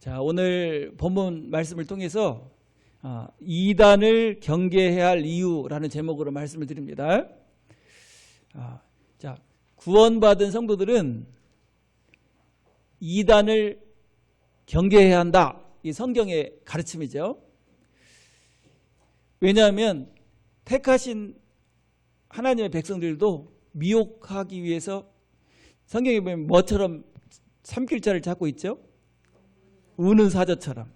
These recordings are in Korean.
자, 오늘 본문 말씀을 통해서 이단을 경계해야 할 이유라는 제목으로 말씀을 드립니다. 자, 구원받은 성도들은 이단을 경계해야 한다. 이 성경의 가르침이죠. 왜냐하면 택하신 하나님의 백성들도 미혹하기 위해서 성경에 보면 뭐처럼 삼킬자를 찾고 있죠? 우는 사자처럼.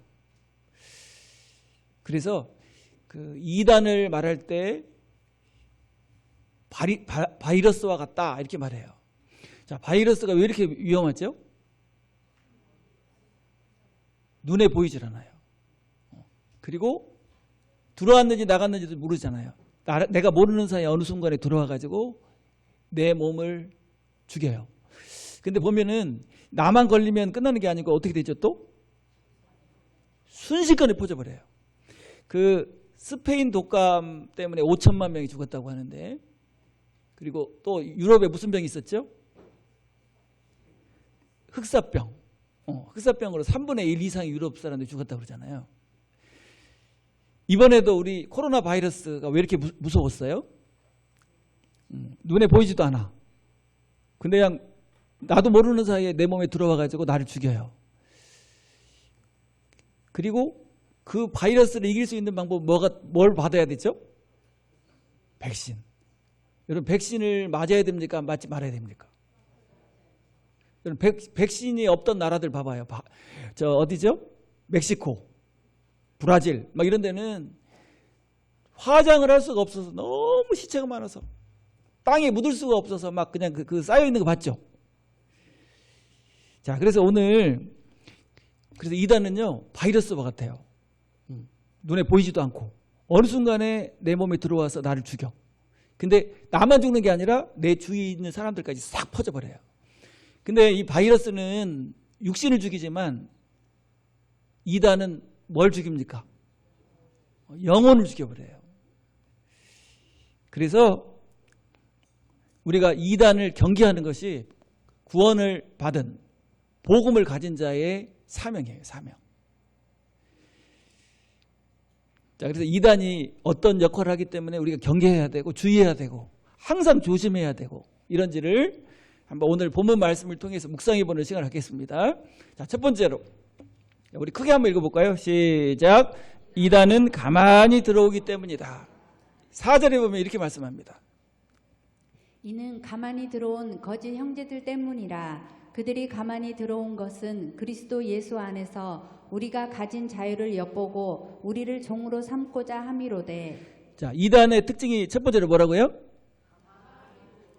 그래서 그 이단을 말할 때 바이러스와 같다 이렇게 말해요. 자, 바이러스가 왜 이렇게 위험하죠? 눈에 보이질 않아요. 그리고 들어왔는지 나갔는지도 모르잖아요. 내가 모르는 사이에 어느 순간에 들어와가지고 내 몸을 죽여요. 근데 보면은 나만 걸리면 끝나는 게 아니고 어떻게 되죠 또? 순식간에 퍼져버려요. 그 스페인 독감 때문에 5천만 명이 죽었다고 하는데, 그리고 또 유럽에 무슨 병이 있었죠? 흑사병. 흑사병으로 3분의 1 이상의 유럽 사람들이 죽었다고 그러잖아요. 이번에도 우리 코로나 바이러스가 왜 이렇게 무서웠어요? 눈에 보이지도 않아. 근데 그냥 나도 모르는 사이에 내 몸에 들어와가지고 나를 죽여요. 그리고 그 바이러스를 이길 수 있는 방법 뭘 받아야 되죠? 백신. 여러분 백신을 맞아야 됩니까? 맞지 말아야 됩니까? 여러분 백신이 없던 나라들 봐봐요. 저 어디죠? 멕시코, 브라질 막 이런 데는 화장을 할 수가 없어서 너무 시체가 많아서 땅에 묻을 수가 없어서 막 그냥 그 쌓여 있는 거 봤죠? 자, 그래서 오늘 그래서 이단은요 바이러스와 같아요. 눈에 보이지도 않고 어느 순간에 내 몸에 들어와서 나를 죽여. 근데 나만 죽는 게 아니라 내 주위에 있는 사람들까지 싹 퍼져버려요. 근데 이 바이러스는 육신을 죽이지만 이단은 뭘 죽입니까? 영혼을 죽여버려요. 그래서 우리가 이단을 경계하는 것이 구원을 받은 복음을 가진 자의 사명이에요. 사명. 자, 그래서 이단이 어떤 역할을 하기 때문에 우리가 경계해야 되고 주의해야 되고 항상 조심해야 되고 이런지를 한번 오늘 본문 말씀을 통해서 묵상해보는 시간을 갖겠습니다. 자, 첫 번째로 우리 크게 한번 읽어볼까요? 시작. 이단은 가만히 들어오기 때문이다. 4절에 보면 이렇게 말씀합니다. 이는 가만히 들어온 거짓 형제들 때문이라. 그들이 가만히 들어온 것은 그리스도 예수 안에서 우리가 가진 자유를 엿보고 우리를 종으로 삼고자 함이로되. 자, 이단의 특징이 첫 번째로 뭐라고요?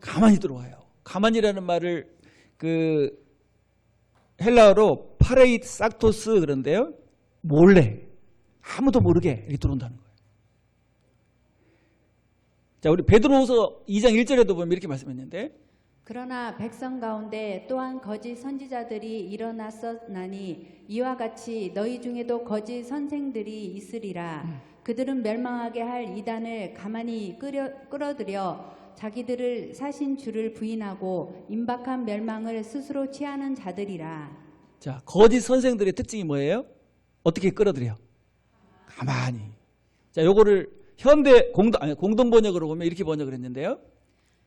가만히 들어와요. 가만히라는 말을 그 헬라어로 파레이트 삭토스 그런데요. 몰래 아무도 모르게 이렇게 들어온다는 거예요. 자, 우리 베드로후서 2장 1절에도 보면 이렇게 말씀했는데, 그러나 백성 가운데 또한 거짓 선지자들이 일어났었나니 이와 같이 너희 중에도 거짓 선생들이 있으리라. 그들은 멸망하게 할 이단을 가만히 끌어들여 자기들을 사신 주를 부인하고 임박한 멸망을 스스로 취하는 자들이라. 자, 거짓 선생들의 특징이 뭐예요? 어떻게 끌어들여? 가만히. 자, 요거를 현대 공동 번역으로 보면 이렇게 번역을 했는데요.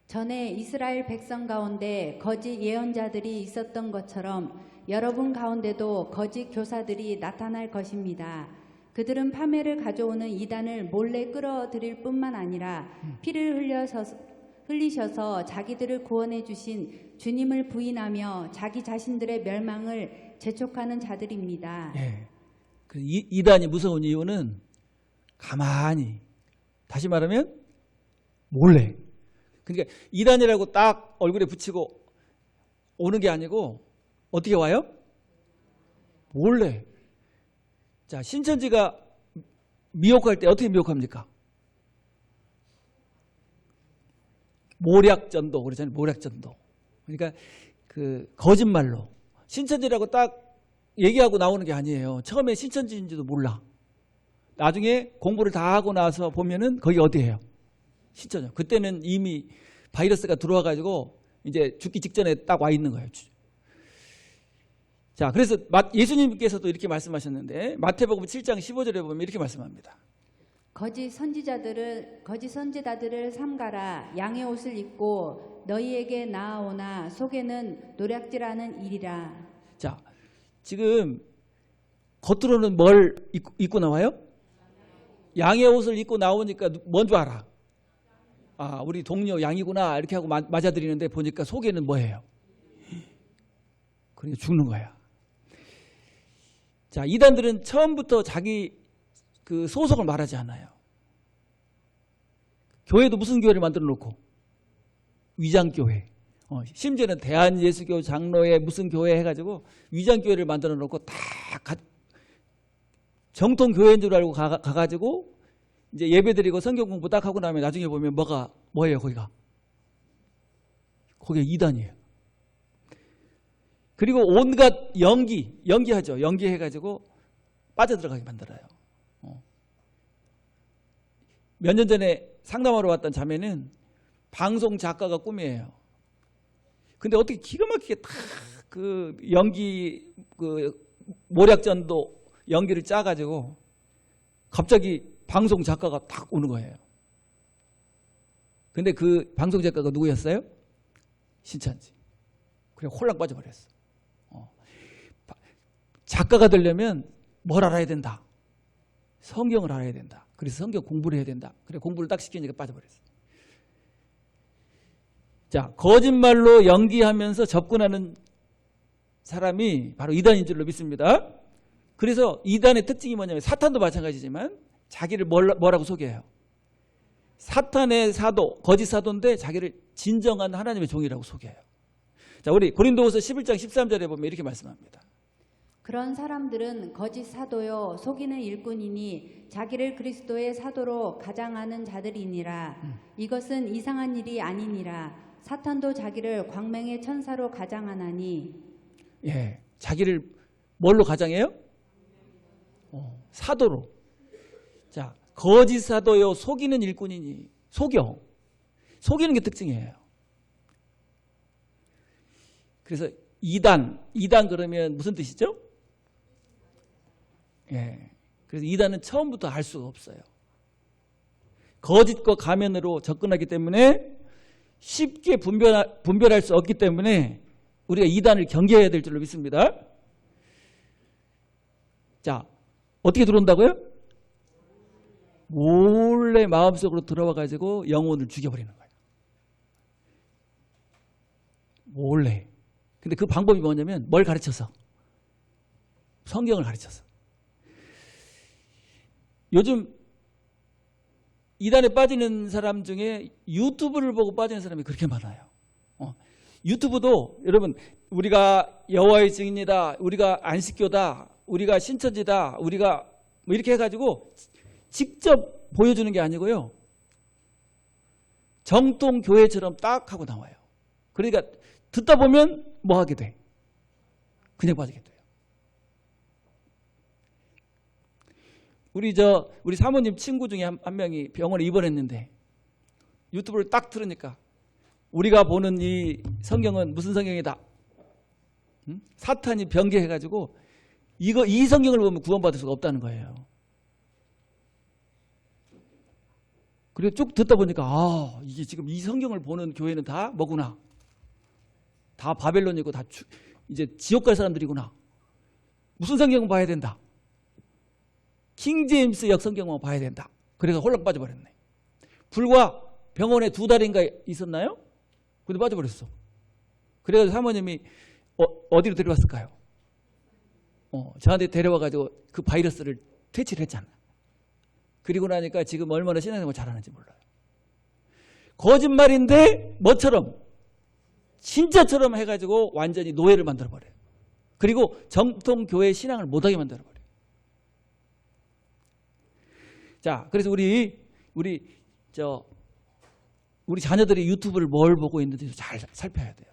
전에 이스라엘 백성 가운데 거짓 예언자들이 있었던 것처럼 여러분 가운데도 거짓 교사들이 나타날 것입니다. 그들은 파멸을 가져오는 이단을 몰래 끌어들일 뿐만 아니라 피를 흘리셔서 자기들을 구원해 주신 주님을 부인하며 자기 자신들의 멸망을 재촉하는 자들입니다. 예. 이단이 무서운 이유는 가만히, 다시 말하면 몰래. 그러니까 이단이라고 딱 얼굴에 붙이고 오는 게 아니고 어떻게 와요? 몰래. 자, 신천지가 미혹할 때 어떻게 미혹합니까? 모략전도 그러잖아요. 모략전도. 그러니까 그 거짓말로 신천지라고 딱 얘기하고 나오는 게 아니에요. 처음에 신천지인지도 몰라. 나중에 공부를 다 하고 나서 보면은 거기 어디예요? 신천지. 그때는 이미 바이러스가 들어와가지고 이제 죽기 직전에 딱 와 있는 거예요. 자, 그래서 예수님께서도 이렇게 말씀하셨는데 마태복음 7장 15절에 보면 이렇게 말씀합니다. 거짓 선지자들을 삼가라. 양의 옷을 입고 너희에게 나아오나 속에는 노략질하는 일이라. 자, 지금 겉으로는 뭘 입고 나와요? 양의 옷을 입고 나오니까 뭔 줄 알아? 아, 우리 동료 양이구나 이렇게 하고 맞아들이는데 보니까 속에는 뭐예요? 그러니까 죽는 거야. 자, 이단들은 처음부터 자기 그 소속을 말하지 않아요. 교회도 무슨 교회를 만들어 놓고 위장교회, 심지어는 대한예수교 장로회 무슨 교회 해가지고 위장교회를 만들어 놓고 다 정통교회인 줄 알고 가가지고 이제 예배드리고 성경 공부 딱 하고 나면 나중에 보면 뭐예요 거기가? 거기가 이단이에요. 그리고 온갖 연기하죠. 연기해가지고 빠져들어가게 만들어요. 몇 년 전에 상담하러 왔던 자매는 방송 작가가 꿈이에요. 근데 어떻게 기가 막히게 다 그 연기 그 모략전도 연기를 짜가지고 갑자기 방송 작가가 딱 오는 거예요. 근데 그 방송 작가가 누구였어요? 신천지. 그래 홀랑 빠져버렸어. 작가가 되려면 뭘 알아야 된다? 성경을 알아야 된다. 그래서 성경 공부를 해야 된다. 그래 공부를 딱 시키니까 빠져버렸어. 자, 거짓말로 연기하면서 접근하는 사람이 바로 이단인 줄로 믿습니다. 그래서 이단의 특징이 뭐냐면 사탄도 마찬가지지만 자기를 뭐라고 소개해요? 사탄의 사도, 거짓 사도인데 자기를 진정한 하나님의 종이라고 소개해요. 자, 우리 고린도후서 11장 13절에 보면 이렇게 말씀합니다. 그런 사람들은 거짓 사도요 속이는 일꾼이니 자기를 그리스도의 사도로 가장하는 자들이니라. 이것은 이상한 일이 아니니라. 사탄도 자기를 광명의 천사로 가장하나니. 예, 자기를 뭘로 가장해요? 사도로. 자, 거짓 사도요 속이는 일꾼이니 속이는 게 특징이에요. 그래서 이단 그러면 무슨 뜻이죠? 예. 그래서 이단은 처음부터 알 수가 없어요. 거짓과 가면으로 접근하기 때문에 쉽게 분별할 수 없기 때문에 우리가 이단을 경계해야 될 줄로 믿습니다. 자, 어떻게 들어온다고요? 몰래 마음속으로 들어와 가지고 영혼을 죽여버리는 거예요. 몰래. 근데 그 방법이 뭐냐면 뭘 가르쳐서? 성경을 가르쳐서. 요즘 이단에 빠지는 사람 중에 유튜브를 보고 빠지는 사람이 그렇게 많아요. 유튜브도 여러분 우리가 여호와의 증인이다, 우리가 안식교다, 우리가 신천지다, 우리가 뭐 이렇게 해가지고 직접 보여주는 게 아니고요. 정통 교회처럼 딱 하고 나와요. 그러니까 듣다 보면 뭐 하게 돼? 그냥 빠지게 돼요. 우리 사모님 친구 중에 한 명이 병원에 입원했는데 유튜브를 딱 틀으니까 우리가 보는 이 성경은 무슨 성경이다? 사탄이 변개해가지고 이 성경을 보면 구원받을 수가 없다는 거예요. 그리고 쭉 듣다 보니까 이게 지금 이 성경을 보는 교회는 다 뭐구나? 다 바벨론이고 다 이제 지옥 갈 사람들이구나. 무슨 성경을 봐야 된다? 킹제임스 역 성경만 봐야 된다. 그래서 홀랑 빠져버렸네. 불과 병원에 2달인가 있었나요? 근데 빠져버렸어. 그래서 사모님이 어디로 데려왔을까요? 저한테 데려와가지고 그 바이러스를 퇴치를 했잖아. 그리고 나니까 지금 얼마나 신앙생활 잘하는지 몰라요. 거짓말인데 뭐처럼 진짜처럼 해가지고 완전히 노예를 만들어버려요. 그리고 정통교회 신앙을 못하게 만들어버려요. 자, 그래서 우리 자녀들이 유튜브를 뭘 보고 있는지 잘 살펴야 돼요.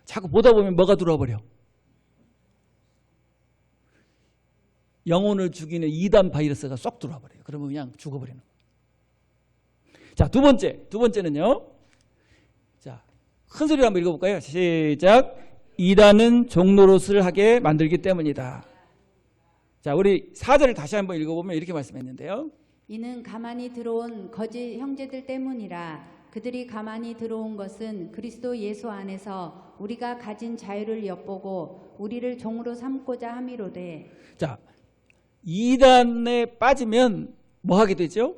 자꾸 보다 보면 뭐가 들어와버려? 영혼을 죽이는 이단 바이러스가 쏙 들어와버려요. 그러면 그냥 죽어버리는 거예요. 자, 두 번째는요. 자, 큰 소리로 한번 읽어볼까요? 시작. 이단은 종노릇을 하게 만들기 때문이다. 자, 우리 4절을 다시 한번 읽어보면 이렇게 말씀했는데요. 이는 가만히 들어온 거짓 형제들 때문이라. 그들이 가만히 들어온 것은 그리스도 예수 안에서 우리가 가진 자유를 엿보고 우리를 종으로 삼고자 함이로되. 자, 이단에 빠지면 뭐 하게 되죠?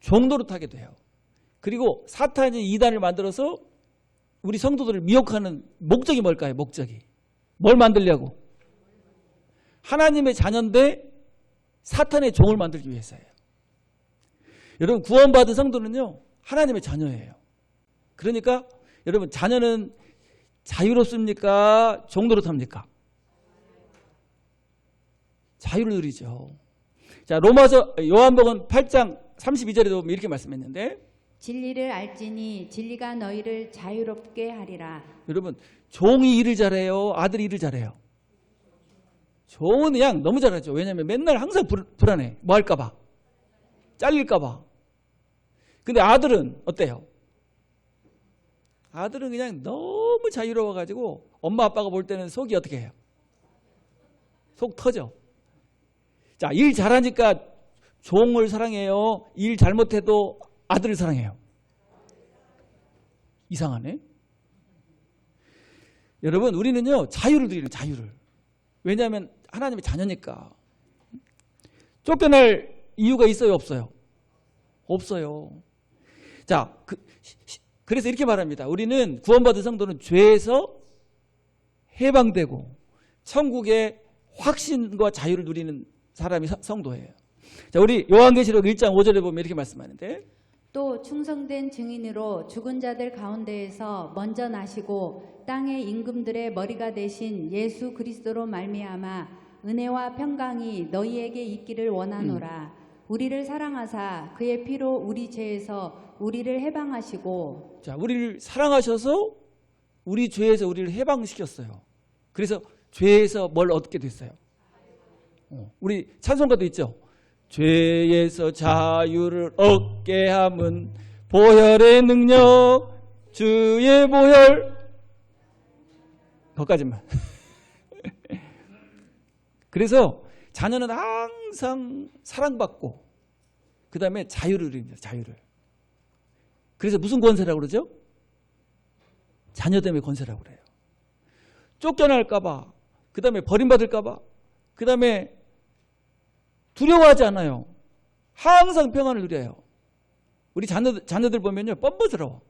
종노릇 하게 돼요. 그리고 사탄이 이단을 만들어서 우리 성도들을 미혹하는 목적이 뭘까요? 목적이. 뭘 만들려고? 하나님의 자녀인데 사탄의 종을 만들기 위해서예요. 여러분, 구원받은 성도는요, 하나님의 자녀예요. 그러니까 여러분, 자녀는 자유롭습니까? 종노릇합니까? 자유를 누리죠. 자, 로마서 요한복음 8장 32절에 보면 이렇게 말씀했는데, 진리를 알지니 진리가 너희를 자유롭게 하리라. 여러분, 종이 일을 잘해요? 아들이 일을 잘해요? 종은 그냥 너무 잘하죠. 왜냐하면 맨날 항상 불안해. 뭐 할까봐? 잘릴까봐. 근데 아들은 어때요? 아들은 그냥 너무 자유로워가지고 엄마 아빠가 볼 때는 속이 어떻게 해요? 속 터져. 자, 일 잘하니까 종을 사랑해요? 일 잘못해도 아들을 사랑해요? 이상하네. 여러분, 우리는요, 자유를 누리는 자유를. 왜냐하면 하나님의 자녀니까. 쫓겨날 이유가 있어요, 없어요? 없어요. 자, 그래서 이렇게 말합니다. 우리는 구원받은 성도는 죄에서 해방되고 천국의 확신과 자유를 누리는 사람이 성도예요. 자, 우리 요한계시록 1장 5절에 보면 이렇게 말씀하는데, 또 충성된 증인으로 죽은 자들 가운데에서 먼저 나시고 땅의 임금들의 머리가 되신 예수 그리스도로 말미암아 은혜와 평강이 너희에게 있기를 원하노라. 우리를 사랑하사 그의 피로 우리 죄에서 우리를 해방하시고. 자, 우리를 사랑하셔서 우리 죄에서 우리를 해방시켰어요. 그래서 죄에서 뭘 얻게 됐어요? 우리 찬송가도 있죠. 죄에서 자유를 얻게 함은 보혈의 능력, 주의 보혈. 거기까지만. 그래서 자녀는 항상 사랑받고 그 다음에 자유를 누립니다. 자유를. 그래서 무슨 권세라고 그러죠? 자녀 때문에 권세라고 그래요. 쫓겨날까 봐, 그 다음에 버림받을까 봐, 그 다음에 두려워하지 않아요. 항상 평안을 누려요. 우리 자녀들 보면요, 뻔뻔스러워.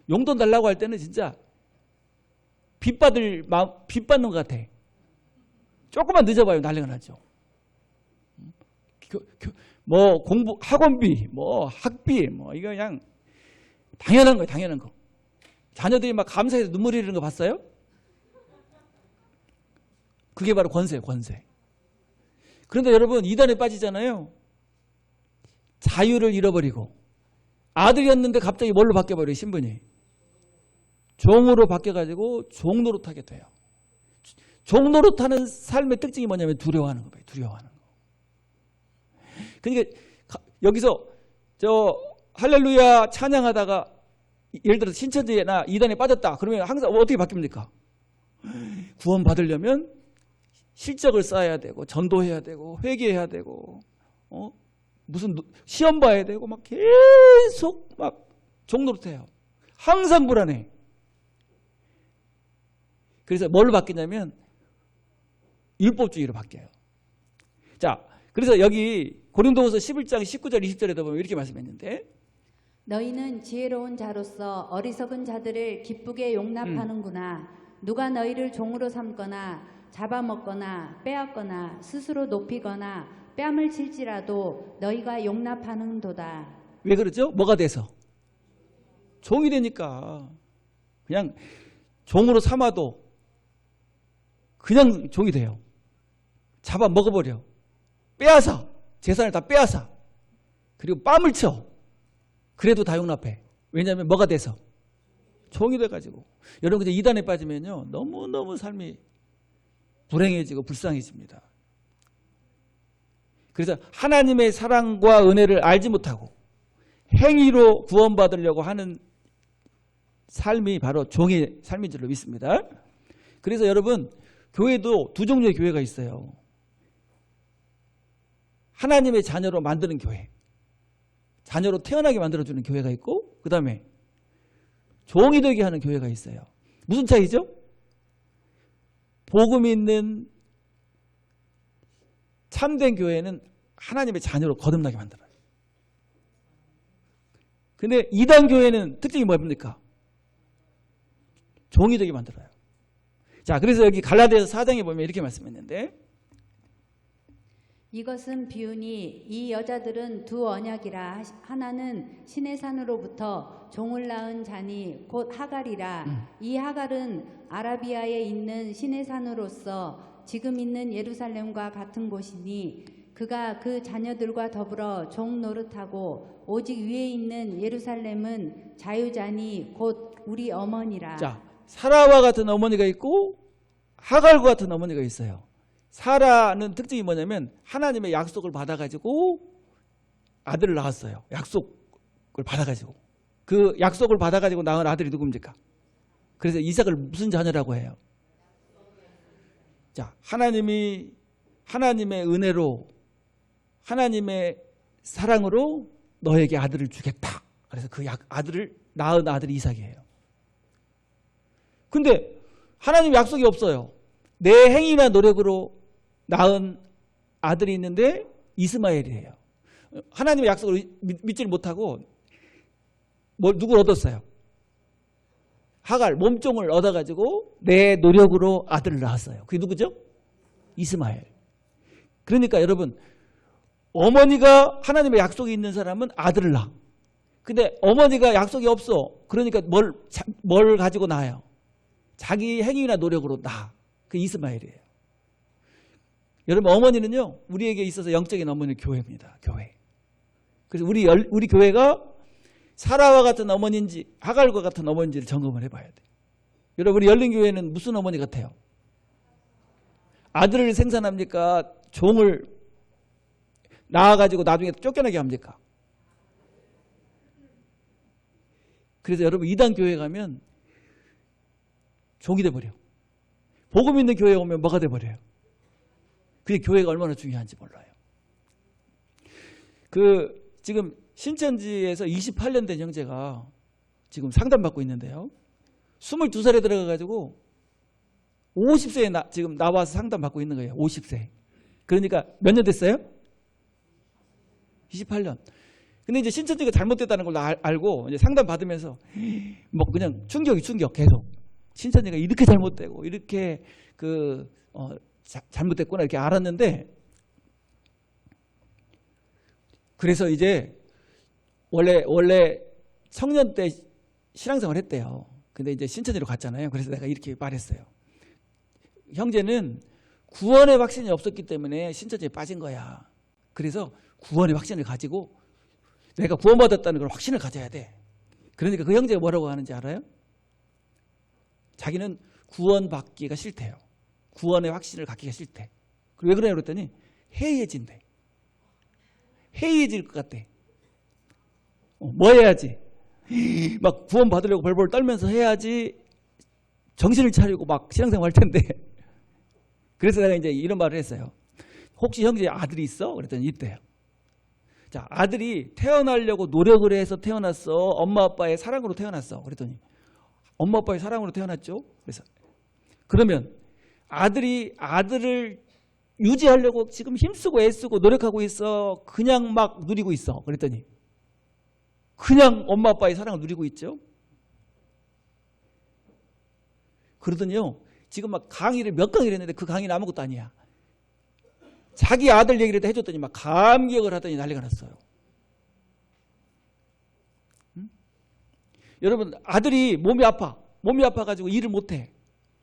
용돈 달라고 할 때는 진짜 빚 받는 것 같아. 조금만 늦어봐요, 난리가 나죠. 뭐 공부 학원비, 뭐 학비, 뭐 이거 그냥 당연한 거예요, 당연한 거. 자녀들이 막 감사해서 눈물 흘리는 거 봤어요? 그게 바로 권세예요, 권세. 그런데 여러분, 이단에 빠지잖아요. 자유를 잃어버리고 아들이었는데 갑자기 뭘로 바뀌어버려요, 신분이. 종으로 바뀌어가지고 종노릇하게 돼요. 종노릇하는 삶의 특징이 뭐냐면 두려워하는 거예요. 두려워하는 거. 그러니까 여기서 저 할렐루야 찬양하다가 예를 들어서 신천지나 이단에 빠졌다. 그러면 항상 어떻게 바뀝니까? 구원 받으려면 실적을 쌓아야 되고 전도해야 되고 회개해야 되고 무슨 시험 봐야 되고 막 계속 막 종노릇해요. 항상 불안해. 그래서 뭘로 바뀌냐면 율법주의로 바뀌어요. 자, 그래서 여기 고린도후서 11장 19절 20절에도 보면 이렇게 말씀했는데, 너희는 지혜로운 자로서 어리석은 자들을 기쁘게 용납하는구나. 누가 너희를 종으로 삼거나 잡아먹거나 빼앗거나 스스로 높이거나 뺨을 칠지라도 너희가 용납하는도다. 왜 그러죠? 뭐가 돼서? 종이 되니까. 그냥 종으로 삼아도 그냥 종이 돼요. 잡아먹어버려. 빼앗아. 재산을 다 빼앗아. 그리고 뺨을 쳐. 그래도 다 용납해. 왜냐하면 뭐가 돼서? 종이 돼가지고. 여러분, 근데 이단에 빠지면요, 너무너무 삶이 불행해지고 불쌍해집니다. 그래서 하나님의 사랑과 은혜를 알지 못하고 행위로 구원받으려고 하는 삶이 바로 종의 삶인 줄로 믿습니다. 그래서 여러분 교회도 두 종류의 교회가 있어요. 하나님의 자녀로 만드는 교회, 자녀로 태어나게 만들어주는 교회가 있고, 그 다음에 종이 되게 하는 교회가 있어요. 무슨 차이죠? 복음 있는 참된 교회는 하나님의 자녀로 거듭나게 만들어요. 근데 이단 교회는 특징이 뭡니까? 종이 되게 만들어요. 자, 그래서 여기 갈라디아서 4장에 보면 이렇게 말씀했는데, 이것은 비유니 이 여자들은 두 언약이라 하나는 신의 산으로부터 종을 낳은 자니 곧 하갈이라. 이 하갈은 아라비아에 있는 신의 산으로서 지금 있는 예루살렘과 같은 곳이니 그가 그 자녀들과 더불어 종 노릇하고 오직 위에 있는 예루살렘은 자유자니 곧 우리 어머니라. 자, 사라와 같은 어머니가 있고 하갈과 같은 어머니가 있어요. 사라는 특징이 뭐냐면 하나님의 약속을 받아가지고 아들을 낳았어요. 약속을 받아가지고. 그 약속을 받아가지고 낳은 아들이 누굽니까? 그래서 이삭을 무슨 자녀라고 해요? 자, 하나님의 은혜로, 하나님의 사랑으로 너에게 아들을 주겠다. 그래서 그 아들을 낳은 아들이 이삭이에요. 근데 하나님 약속이 없어요. 내 행위나 노력으로 낳은 아들이 있는데 이스마엘이에요. 하나님의 약속을 믿지를 못하고 누굴 얻었어요? 하갈, 몸종을 얻어가지고 내 노력으로 아들을 낳았어요. 그게 누구죠? 이스마엘. 그러니까 여러분, 어머니가 하나님의 약속이 있는 사람은 아들을 낳아. 근데 어머니가 약속이 없어. 그러니까 뭘 가지고 낳아요? 자기 행위나 노력으로 낳아. 그 이스마엘이에요. 여러분, 어머니는요, 우리에게 있어서 영적인 어머니는 교회입니다. 교회. 그래서 우리 교회가 사라와 같은 어머니인지 하갈과 같은 어머니인지를 점검을 해봐야 돼요. 여러분, 우리 열린교회는 무슨 어머니 같아요? 아들을 생산합니까? 종을 낳아가지고 나중에 쫓겨나게 합니까? 그래서 여러분, 이단 교회 가면 종이 돼버려. 복음 있는 교회에 오면 뭐가 돼버려요? 그게 교회가 얼마나 중요한지 몰라요. 지금 신천지에서 28년 된 형제가 지금 상담받고 있는데요. 22살에 들어가가지고 50세에 지금 나와서 상담받고 있는 거예요. 50세. 그러니까 몇 년 됐어요? 28년. 근데 이제 신천지가 잘못됐다는 걸 알고 이제 상담받으면서 뭐 그냥 충격 계속. 신천지가 이렇게 잘못되고 이렇게 잘못됐구나 이렇게 알았는데, 그래서 이제 원래 청년 때 신앙생활 했대요. 근데 이제 신천지로 갔잖아요. 그래서 내가 이렇게 말했어요. 형제는 구원의 확신이 없었기 때문에 신천지에 빠진 거야. 그래서 구원의 확신을 가지고 내가 구원받았다는 걸 확신을 가져야 돼. 그러니까 그 형제가 뭐라고 하는지 알아요? 자기는 구원받기가 싫대요. 구원의 확신을 갖기가 싫대. 그리고 왜 그러냐고 그랬더니 해이해진대. 해이해질 것 같대. 뭐 해야지? 막 구원 받으려고 벌벌 떨면서 해야지 정신을 차리고 막 신앙생활 할 텐데. 그래서 내가 이제 이런 말을 했어요. 혹시 형제 아들이 있어? 그랬더니 있대요. 자, 아들이 태어나려고 노력을 해서 태어났어? 엄마 아빠의 사랑으로 태어났어? 그랬더니 엄마 아빠의 사랑으로 태어났죠. 그래서 그러면 아들을 유지하려고 지금 힘쓰고 애쓰고 노력하고 있어? 그냥 막 누리고 있어? 그랬더니 그냥 엄마 아빠의 사랑을 누리고 있죠. 그러더니요, 지금 막 강의를 몇 강의를 했는데 그 강의는 아무것도 아니야. 자기 아들 얘기를 해줬더니 막 감격을 하더니 난리가 났어요. 응? 여러분, 아들이 몸이 아파가지고 일을 못해.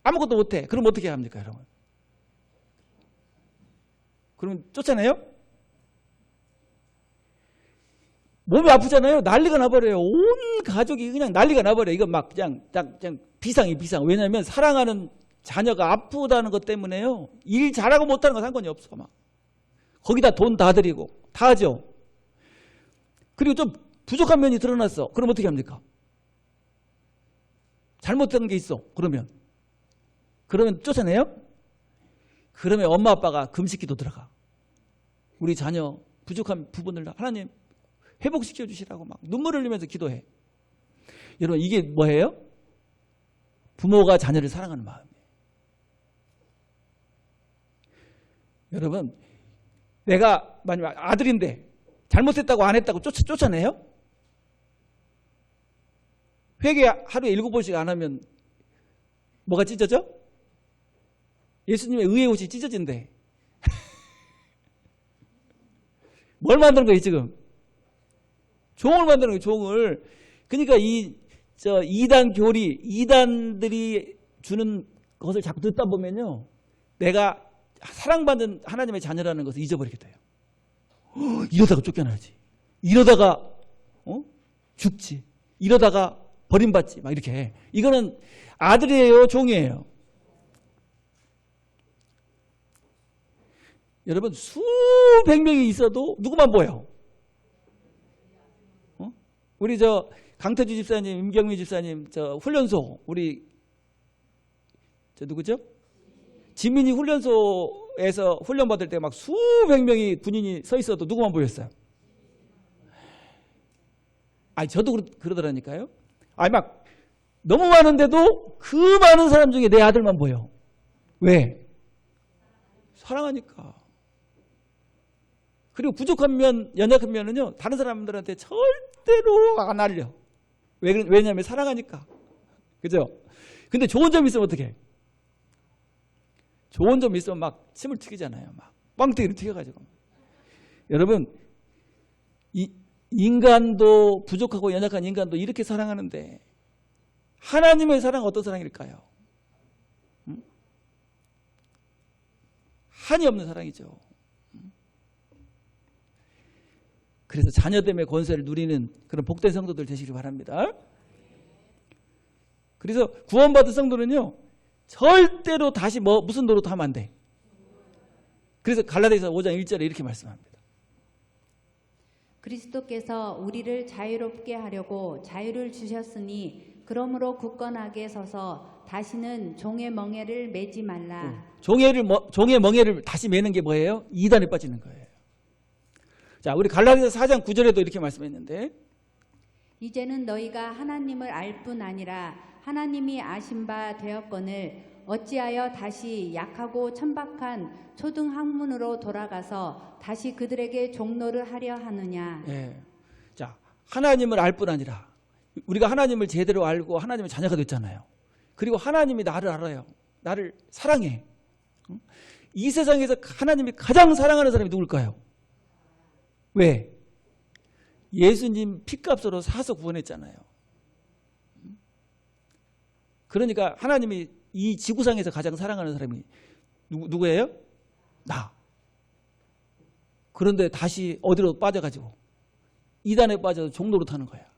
아무것도 못해. 그럼 어떻게 합니까, 여러분? 그러면 쫓아내요? 몸이 아프잖아요. 난리가 나버려요. 온 가족이 그냥 난리가 나버려요. 이건 막 그냥 비상. 왜냐하면 사랑하는 자녀가 아프다는 것 때문에요. 일 잘하고 못하는 건 상관이 없어. 막 거기다 돈 다 들이고 다 하죠. 그리고 좀 부족한 면이 드러났어. 그럼 어떻게 합니까? 잘못된 게 있어. 그러면 쫓아내요? 그러면 엄마 아빠가 금식기도 들어가. 우리 자녀 부족한 부분을 하나님 회복시켜 주시라고 막 눈물을 흘리면서 기도해. 여러분 이게 뭐예요? 부모가 자녀를 사랑하는 마음이에요. 여러분 내가 만약 아들인데 잘못했다고 안 했다고 쫓아내요? 회개 하루에 7번씩 안 하면 뭐가 찢어져? 예수님의 의의 옷이 찢어진대. 뭘 만드는 거예요 지금? 종을 만드는 거예요. 종을. 그러니까 이단 교리, 이단들이 주는 것을 자꾸 듣다 보면요, 내가 사랑받는 하나님의 자녀라는 것을 잊어버리게 돼요. 이러다가 쫓겨나지. 이러다가 죽지. 이러다가 버림받지. 막 이렇게. 이거는 아들이에요, 종이에요? 여러분 수백 명이 있어도 누구만 보여? 우리 강태주 집사님, 임경미 집사님 훈련소 우리 누구죠? 지민이 훈련소에서 훈련받을 때 막 수백 명이 군인이 서 있어도 누구만 보였어요? 아니 저도 그러더라니까요. 아니 막 너무 많은데도 그 많은 사람 중에 내 아들만 보여. 왜? 사랑하니까. 그리고 부족한 면, 연약한 면은요, 다른 사람들한테 절대로 안 알려. 왜냐하면 사랑하니까. 그죠? 근데 좋은 점 있으면 어떡해? 좋은 점 있으면 막 침을 튀기잖아요. 막 뻥튀기를 튀겨가지고. 여러분, 인간도 부족하고 연약한 인간도 이렇게 사랑하는데 하나님의 사랑은 어떤 사랑일까요? 한이 없는 사랑이죠. 그래서 자녀됨의 권세를 누리는 그런 복된 성도들 되시길 바랍니다. 그래서 구원받은 성도는요, 절대로 다시 무슨 노릇도 하면 안 돼. 그래서 갈라디아서 5장 1절에 이렇게 말씀합니다. 그리스도께서 우리를 자유롭게 하려고 자유를 주셨으니 그러므로 굳건하게 서서 다시는 종의 멍에를 매지 말라. 종의 멍에를 다시 매는 게 뭐예요? 이단에 빠지는 거예요. 자, 우리 갈라디아서 4장 9절에도 이렇게 말씀했는데, 이제는 너희가 하나님을 알 뿐 아니라 하나님이 아신 바 되었거늘 어찌하여 다시 약하고 천박한 초등학문으로 돌아가서 다시 그들에게 종노를 하려 하느냐. 네. 자, 하나님을 알 뿐 아니라 우리가 하나님을 제대로 알고 하나님의 자녀가 됐잖아요. 그리고 하나님이 나를 알아요. 나를 사랑해. 이 세상에서 하나님이 가장 사랑하는 사람이 누굴까요? 왜? 예수님 피값으로 사서 구원했잖아요. 그러니까 하나님이 이 지구상에서 가장 사랑하는 사람이 누구예요? 나. 그런데 다시 어디로 빠져가지고 이단에 빠져서 종로로 타는 거야.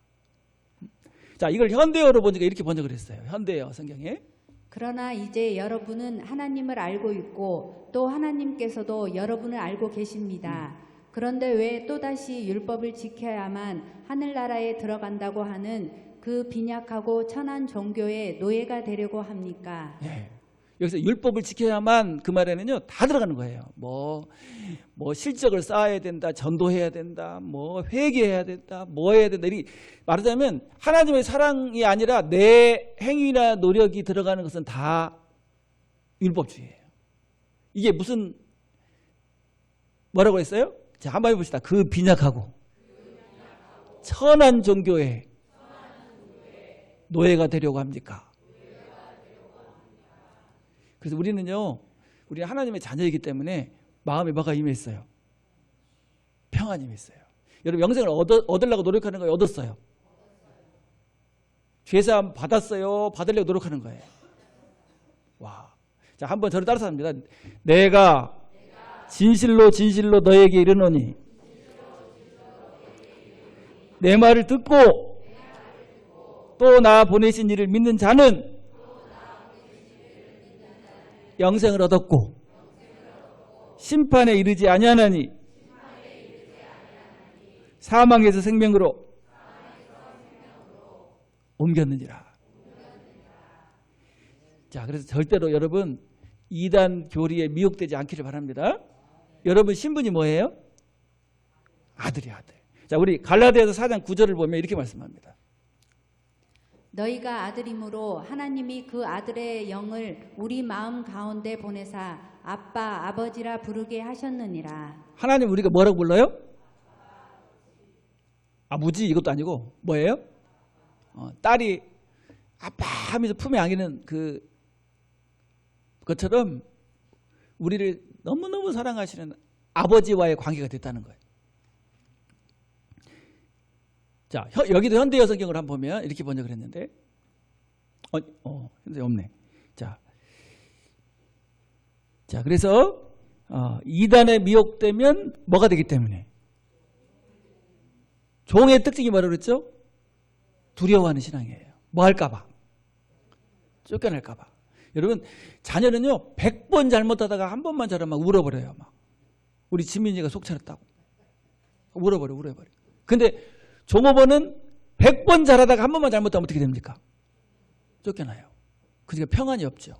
자, 이걸 현대어로 보니까 이렇게 번역을 했어요. 현대어 성경에. 그러나 이제 여러분은 하나님을 알고 있고 또 하나님께서도 여러분을 알고 계십니다. 그런데 왜 또다시 율법을 지켜야만 하늘나라에 들어간다고 하는 그 빈약하고 천한 종교의 노예가 되려고 합니까? 네. 여기서 율법을 지켜야만 그 말에는요 다 들어가는 거예요. 뭐 실적을 쌓아야 된다, 전도해야 된다, 뭐 회개해야 된다, 뭐 해야 된다. 이 말하자면 하나님의 사랑이 아니라 내 행위나 노력이 들어가는 것은 다 율법주의예요. 이게 무슨 뭐라고 했어요? 자, 한번 해봅시다. 그 빈약하고 천한 종교의 노예가 되려고 합니까? 그래서 우리는요, 우리 하나님의 자녀이기 때문에 마음에 뭐가 임했어요? 평안이 임했어요. 여러분 영생을 얻으려고 노력하는 거예요? 얻었어요? 죄사함 받았어요? 받으려고 노력하는 거예요? 와, 자, 한번 저를 따라서 합니다. 내가 진실로 진실로 너에게 이르노니 내 말을 듣고 또 나 보내신 이를 믿는 자는 영생을 얻었고 심판에 이르지 아니하나니 사망에서 생명으로 옮겼느니라. 자, 그래서 절대로 여러분 이단 교리에 미혹되지 않기를 바랍니다. 여러분 신분이 뭐예요? 아들이 아들. 자, 우리 갈라디아서 4장 9절을 보면 이렇게 말씀합니다. 너희가 아들이므로 하나님이 그 아들의 영을 우리 마음 가운데 보내사 아빠 아버지라 부르게 하셨느니라. 하나님 우리가 뭐라고 불러요? 아버지 이것도 아니고 뭐예요? 딸이 아빠 하면서 품에 안기는 그것처럼 우리를 너무너무 사랑하시는 아버지와의 관계가 됐다는 거예요. 자, 여기도 현대어 성경을 한번 보면 이렇게 번역을 했는데 현재 없네. 자, 그래서 이단에 미혹되면 뭐가 되기 때문에 종의 특징이 뭐라고 그랬죠? 두려워하는 신앙이에요. 뭐 할까봐, 쫓겨날까봐. 여러분 자녀는요 100번 잘못하다가 한 번만 잘하면 막 울어버려요. 막 우리 지민이가 속 차렸다고 울어버려. 근데 종업원은 100번 잘하다가 한 번만 잘못하면 어떻게 됩니까? 쫓겨나요. 그러니까 평안이 없죠.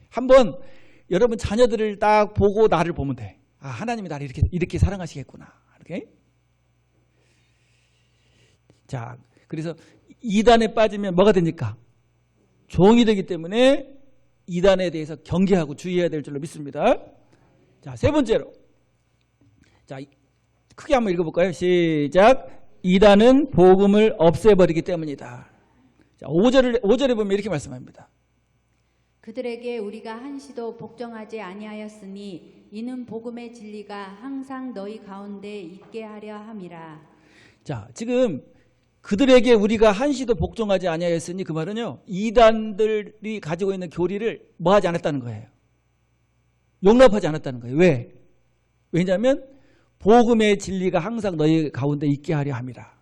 한번 여러분 자녀들을 딱 보고 나를 보면 돼. 아, 하나님이 나를 이렇게 사랑하시겠구나. 이렇게. 자, 그래서 이단에 빠지면 뭐가 됩니까? 종이 되기 때문에 이단에 대해서 경계하고 주의해야 될 줄로 믿습니다. 자, 세 번째로. 자, 크게 한번 읽어볼까요? 시작. 이단은 복음을 없애버리기 때문이다. 자, 5절에 보면 이렇게 말씀합니다. 그들에게 우리가 한시도 복종하지 아니하였으니 이는 복음의 진리가 항상 너희 가운데 있게 하려 함이라. 자, 지금 그들에게 우리가 한시도 복종하지 아니하였으니 그 말은요 이단들이 가지고 있는 교리를 뭐 하지 않았다는 거예요. 용납하지 않았다는 거예요. 왜? 왜냐하면 복음의 진리가 항상 너희 가운데 있게 하려 함이라.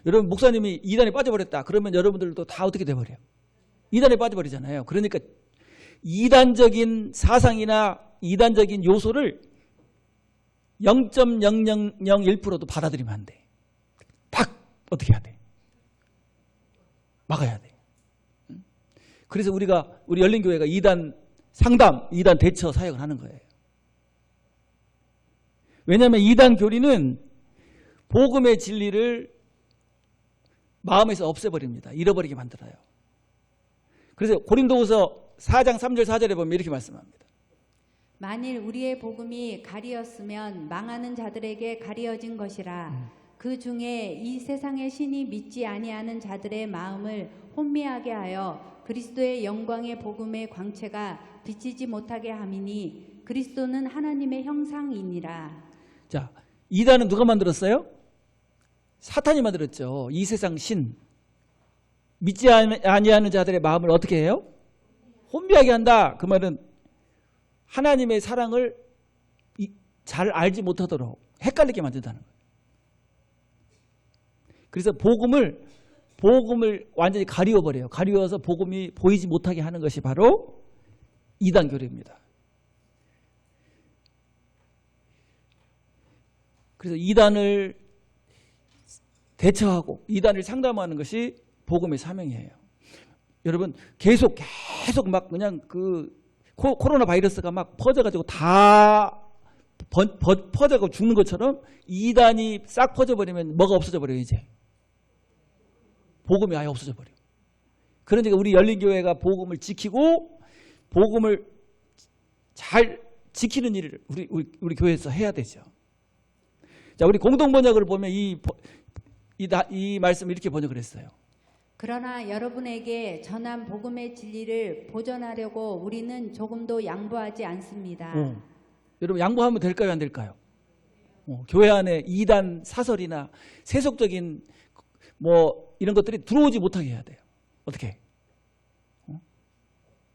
여러분 목사님이 이단에 빠져버렸다 그러면 여러분들도 다 어떻게 돼버려요? 이단에 빠져버리잖아요. 그러니까 이단적인 사상이나 이단적인 요소를 0.0001%도 받아들이면 안 돼. 딱 어떻게 해야 돼? 막아야 돼. 그래서 우리 열린교회가 이단 상담, 이단 대처 사역을 하는 거예요. 왜냐하면 이단 교리는 복음의 진리를 마음에서 없애버립니다. 잃어버리게 만들어요. 그래서 고린도후서 4장 3절 4절에 보면 이렇게 말씀합니다. 만일 우리의 복음이 가리었으면 망하는 자들에게 가리어진 것이라. 그 중에 이 세상의 신이 믿지 아니하는 자들의 마음을 혼미하게 하여 그리스도의 영광의 복음의 광채가 비치지 못하게 함이니 그리스도는 하나님의 형상이니라. 자, 이단은 누가 만들었어요? 사탄이 만들었죠. 이 세상 신. 믿지 아니하는 자들의 마음을 어떻게 해요? 혼미하게 한다. 그 말은 하나님의 사랑을 잘 알지 못하도록 헷갈리게 만든다는 거예요. 그래서 복음을 완전히 가리워버려요. 가리워서 복음이 보이지 못하게 하는 것이 바로 이단 교리입니다. 그래서 이단을 대처하고 이단을 상담하는 것이 복음의 사명이에요. 여러분 계속 막 그냥 코로나 바이러스가 막 퍼져가지고 다 퍼져가지고 죽는 것처럼 이단이 싹 퍼져버리면 뭐가 없어져 버려요. 이제 복음이 아예 없어져 버려요. 그러니까 우리 열린교회가 복음을 지키고 복음을 잘 지키는 일을 우리 교회에서 해야 되죠. 자, 우리 공동번역을 보면 이 말씀을 이렇게 번역을 했어요. 그러나 여러분에게 전한 복음의 진리를 보존하려고 우리는 조금도 양보하지 않습니다. 여러분 양보하면 될까요? 안 될까요? 교회 안에 이단 사설이나 세속적인 뭐 이런 것들이 들어오지 못하게 해야 돼요. 어떻게?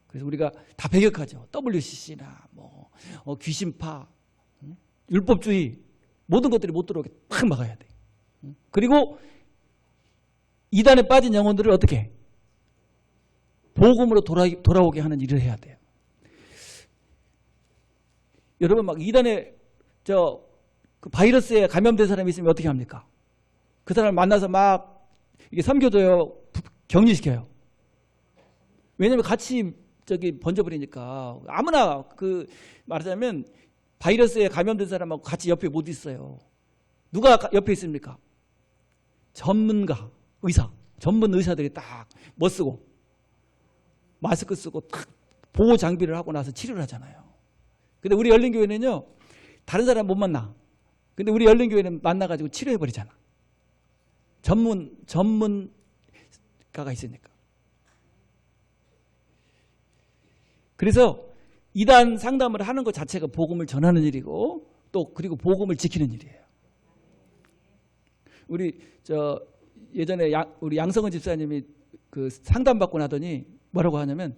그래서 우리가 다 배격하죠. WCC나 뭐 귀신파, 율법주의 모든 것들이 못 들어오게 딱 막아야 돼. 그리고 이단에 빠진 영혼들을 어떻게? 복음으로 돌아오게 하는 일을 해야 돼요. 여러분 막 이단에 그 바이러스에 감염된 사람이 있으면 어떻게 합니까? 그 사람을 만나서 막 이게 섬겨줘요? 격리시켜요. 왜냐하면 같이 번져버리니까 아무나 말하자면 바이러스에 감염된 사람하고 같이 옆에 못 있어요. 누가 옆에 있습니까? 전문가, 의사, 전문 의사들이 딱 멋쓰고 마스크 쓰고 딱 보호 장비를 하고 나서 치료를 하잖아요. 근데 우리 열린교회는요, 다른 사람 못 만나. 근데 우리 열린교회는 만나가지고 치료해버리잖아. 전문가가 있으니까. 그래서 이단 상담을 하는 것 자체가 복음을 전하는 일이고 또 그리고 복음을 지키는 일이에요. 우리 예전에 우리 양성은 집사님이 상담 받고 나더니 뭐라고 하냐면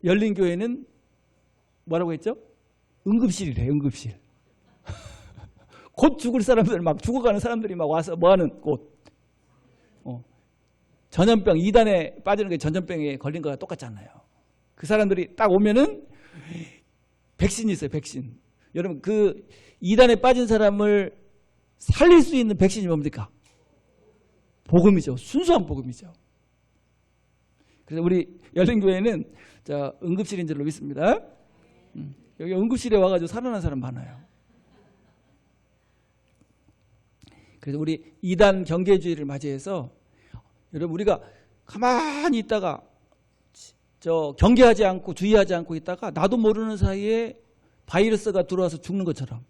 열린교회는 뭐라고 했죠? 응급실이래요. 응급실. 곧 죽을 사람들 막 죽어가는 사람들이 막 와서 뭐하는 곳. 전염병 이단에 빠지는 게 전염병에 걸린 거랑 똑같잖아요. 그 사람들이 딱 오면은 백신이 있어요. 백신. 여러분 이단에 빠진 사람을 살릴 수 있는 백신이 뭡니까? 복음이죠. 순수한 복음이죠. 그래서 우리 열린교회는 응급실인 줄로 믿습니다. 여기 응급실에 와가지고 살아난 사람 많아요. 그래서 우리 이단 경계주의를 맞이해서 여러분 우리가 가만히 있다가 경계하지 않고 주의하지 않고 있다가 나도 모르는 사이에 바이러스가 들어와서 죽는 것처럼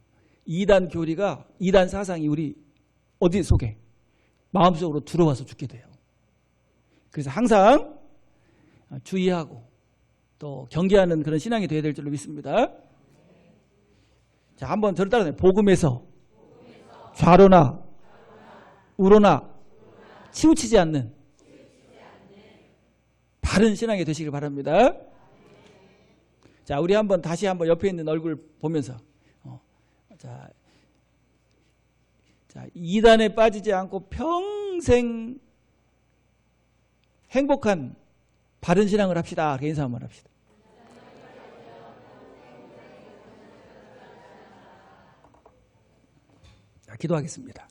이단 교리가 이단 사상이 우리 어디 속에 마음속으로 들어와서 죽게 돼요. 그래서 항상 주의하고 또 경계하는 그런 신앙이 되어야 될 줄로 믿습니다. 자, 한번 저를 따라해요. 복음에서 좌로나 우로나 치우치지 않는 바른 신앙이 되시길 바랍니다. 자, 우리 다시 한번 옆에 있는 얼굴 보면서 자, 이단에 빠지지 않고 평생 행복한 바른 신앙을 합시다. 인사 한번 합시다. 자, 기도하겠습니다.